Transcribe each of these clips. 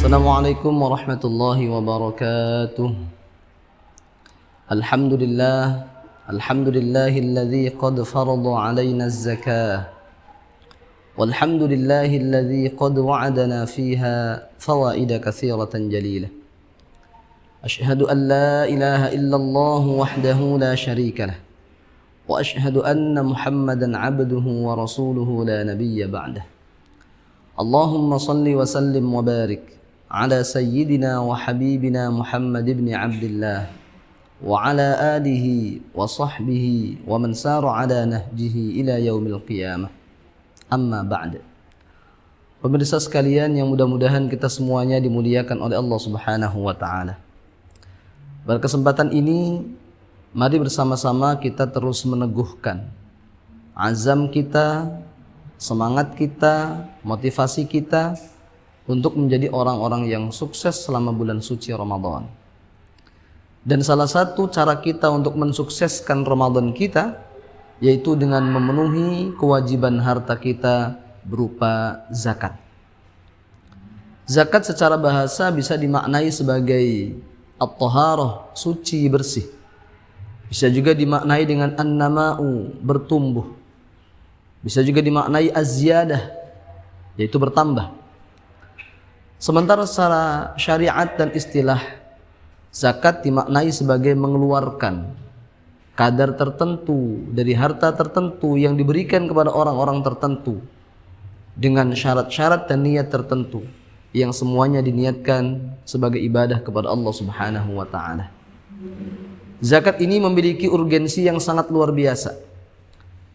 Assalamualaikum warahmatullahi wabarakatuh. Alhamdulillahilladzi qad farada 'alaina az-zakah. Walhamdulillahilladzi qad wa'adana fiha fawaida katsiratan jalilah. Asyhadu an la ilaha illallah wahdahu la syarika lah. Wa asyhadu anna Muhammadan 'abduhu wa rasuluhu la nabiyya ba'dah. Allahumma salli wa sallim wa barik ala sayyidina wa habibina Muhammad ibn Abdullah wa ala alihi wa sahbihi wa man sara ala nahjihi ila yaumil qiyamah. Amma ba'd. Pemirsa sekalian yang mudah-mudahan kita semuanya dimuliakan oleh Allah Subhanahu wa taala. Pada kesempatan ini mari bersama-sama kita terus meneguhkan azam kita, semangat kita, motivasi kita untuk menjadi orang-orang yang sukses selama bulan suci Ramadan. Dan salah satu cara kita untuk mensukseskan Ramadan kita yaitu dengan memenuhi kewajiban harta kita berupa zakat. Zakat secara bahasa bisa dimaknai sebagai at-taharah, suci, bersih. Bisa juga dimaknai dengan an-nama'u, bertumbuh. Bisa juga dimaknai az-ziyadah, yaitu bertambah. Sementara secara syariat dan istilah, zakat dimaknai sebagai mengeluarkan kadar tertentu dari harta tertentu yang diberikan kepada orang-orang tertentu dengan syarat-syarat dan niat tertentu yang semuanya diniatkan sebagai ibadah kepada Allah Subhanahu wa taala. Zakat ini memiliki urgensi yang sangat luar biasa.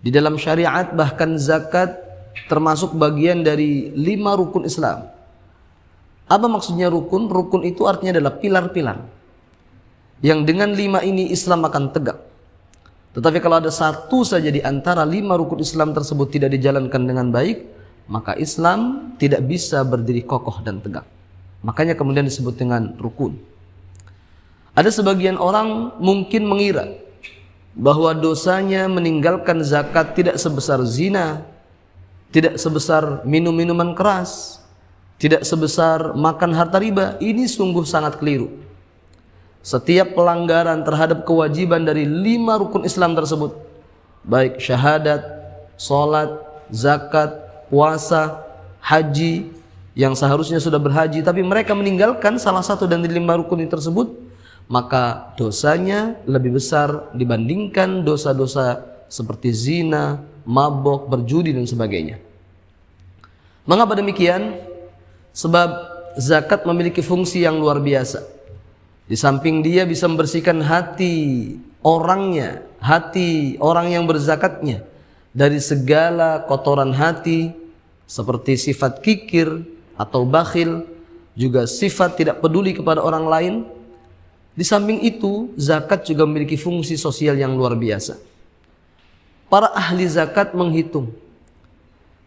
Di dalam syariat bahkan zakat termasuk bagian dari 5 rukun Islam. Apa maksudnya rukun? Rukun itu artinya adalah pilar-pilar yang dengan 5 ini Islam akan tegak. Tetapi kalau ada satu saja di antara 5 rukun Islam tersebut tidak dijalankan dengan baik, maka Islam tidak bisa berdiri kokoh dan tegak. Makanya kemudian disebut dengan rukun. Ada sebagian orang mungkin mengira bahwa dosanya meninggalkan zakat tidak sebesar zina, tidak sebesar minum-minuman keras, tidak sebesar makan harta riba. Ini sungguh sangat keliru. Setiap pelanggaran terhadap kewajiban dari 5 rukun Islam tersebut, baik syahadat, sholat, zakat, puasa, haji, yang seharusnya sudah berhaji tapi mereka meninggalkan salah satu dari 5 rukun tersebut, maka dosanya lebih besar dibandingkan dosa-dosa seperti zina, mabok, berjudi dan sebagainya. Mengapa demikian? Sebab zakat memiliki fungsi yang luar biasa. Di samping dia bisa membersihkan hati orangnya, hati orang yang berzakatnya dari segala kotoran hati seperti sifat kikir atau bakhil, juga sifat tidak peduli kepada orang lain. Di samping itu, zakat juga memiliki fungsi sosial yang luar biasa. Para ahli zakat menghitung,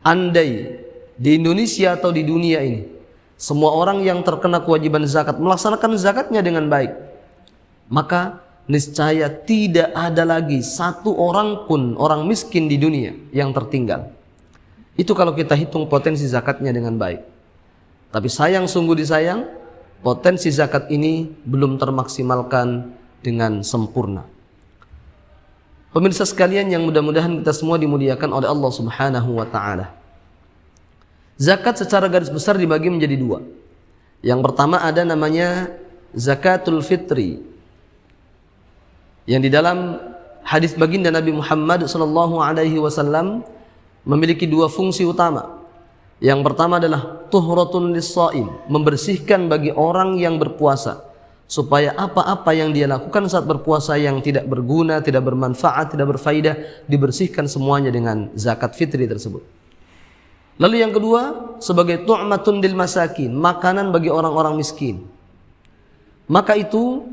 andai di Indonesia atau di dunia ini semua orang yang terkena kewajiban zakat melaksanakan zakatnya dengan baik, maka niscaya tidak ada lagi satu orang pun orang miskin di dunia yang tertinggal. Itu kalau kita hitung potensi zakatnya dengan baik. Tapi sayang sungguh disayang, potensi zakat ini belum termaksimalkan dengan sempurna. Pemirsa sekalian yang mudah-mudahan kita semua dimuliakan oleh Allah Subhanahu wa taala. Zakat secara garis besar dibagi menjadi 2. Yang pertama ada namanya zakatul fitri, yang di dalam hadis baginda Nabi Muhammad SAW memiliki 2 fungsi utama. Yang pertama adalah tuhratun lis-shaim, membersihkan bagi orang yang berpuasa, supaya apa-apa yang dia lakukan saat berpuasa yang tidak berguna, tidak bermanfaat, tidak berfaedah, dibersihkan semuanya dengan zakat fitri tersebut. Lalu yang kedua sebagai tu'matun lil masakin, makanan bagi orang-orang miskin. Maka itu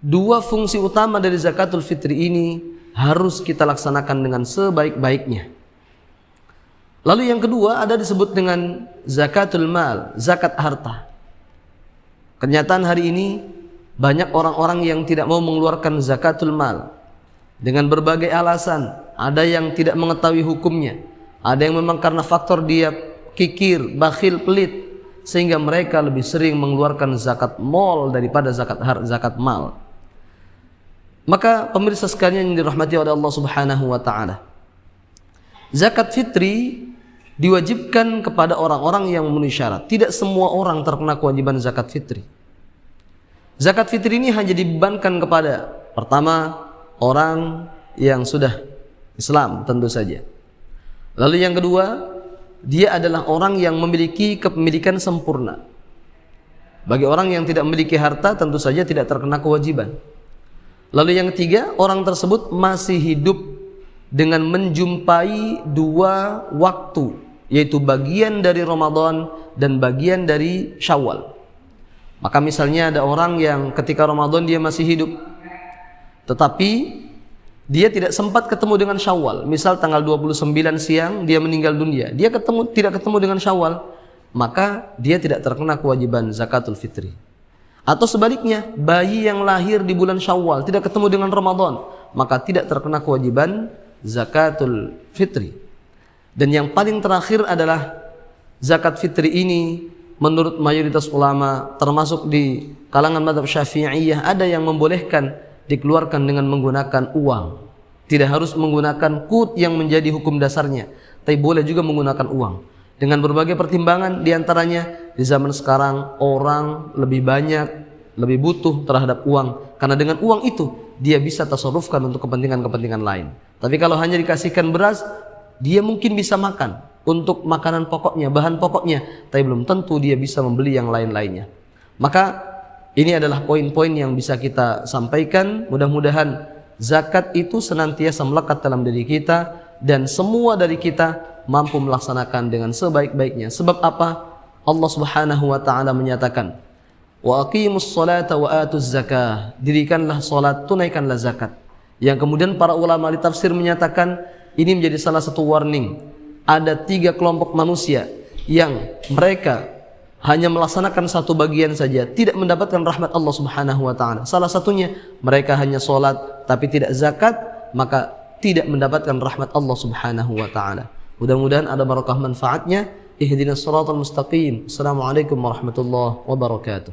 2 fungsi utama dari zakatul fitri ini harus kita laksanakan dengan sebaik-baiknya. Lalu yang kedua ada disebut dengan zakatul mal, zakat harta. Kenyataan hari ini banyak orang-orang yang tidak mau mengeluarkan zakatul mal dengan berbagai alasan. Ada yang tidak mengetahui hukumnya, ada yang memang karena faktor dia kikir, bakhil, pelit, sehingga mereka lebih sering mengeluarkan zakat mal daripada zakat mal. Maka pemirsa sekalian yang dirahmati oleh Allah Subhanahu wa taala, zakat fitri diwajibkan kepada orang-orang yang memenuhi syarat. Tidak semua orang terkena kewajiban zakat fitri. Zakat fitri ini hanya dibebankan kepada, pertama, orang yang sudah Islam tentu saja. Lalu yang kedua, dia adalah orang yang memiliki kepemilikan sempurna. Bagi orang yang tidak memiliki harta tentu saja tidak terkena kewajiban. Lalu yang ketiga, orang tersebut masih hidup dengan menjumpai 2 waktu, yaitu bagian dari Ramadan dan bagian dari Syawal. Maka misalnya ada orang yang ketika Ramadan dia masih hidup, tetapi dia tidak sempat ketemu dengan Syawal. Misal tanggal 29 siang dia meninggal dunia, dia tidak ketemu dengan Syawal, maka dia tidak terkena kewajiban zakatul fitri. Atau sebaliknya, bayi yang lahir di bulan Syawal tidak ketemu dengan Ramadan, maka tidak terkena kewajiban zakatul fitri. Dan yang paling terakhir adalah zakat fitri ini menurut mayoritas ulama, termasuk di kalangan mazhab Syafi'iyah, ada yang membolehkan dikeluarkan dengan menggunakan uang. Tidak harus menggunakan qut yang menjadi hukum dasarnya, tapi boleh juga menggunakan uang. Dengan berbagai pertimbangan, diantaranya di zaman sekarang orang lebih banyak, lebih butuh terhadap uang, karena dengan uang itu dia bisa tasarrufkan untuk kepentingan-kepentingan lain. Tapi kalau hanya dikasihkan beras, dia mungkin bisa makan untuk makanan pokoknya, bahan pokoknya, tapi belum tentu dia bisa membeli yang lain-lainnya. Maka ini adalah poin-poin yang bisa kita sampaikan. Mudah-mudahan zakat itu senantiasa melekat dalam diri kita, dan semua dari kita mampu melaksanakan dengan sebaik-baiknya. Sebab apa? Allah Subhanahu wa taala menyatakan, wa aqimus salata wa atuz zakah, dirikanlah salat, tunaikanlah zakat. Yang kemudian para ulama ahli tafsir menyatakan ini menjadi salah satu warning. Ada 3 kelompok manusia yang mereka hanya melaksanakan satu bagian saja, tidak mendapatkan rahmat Allah Subhanahu wa taala. Salah satunya mereka hanya salat tapi tidak zakat, maka tidak mendapatkan rahmat Allah Subhanahu wa taala. Mudah-mudahan ada barakah manfaatnya. Ihdinas siratal mustaqim. Assalamualaikum warahmatullahi wabarakatuh.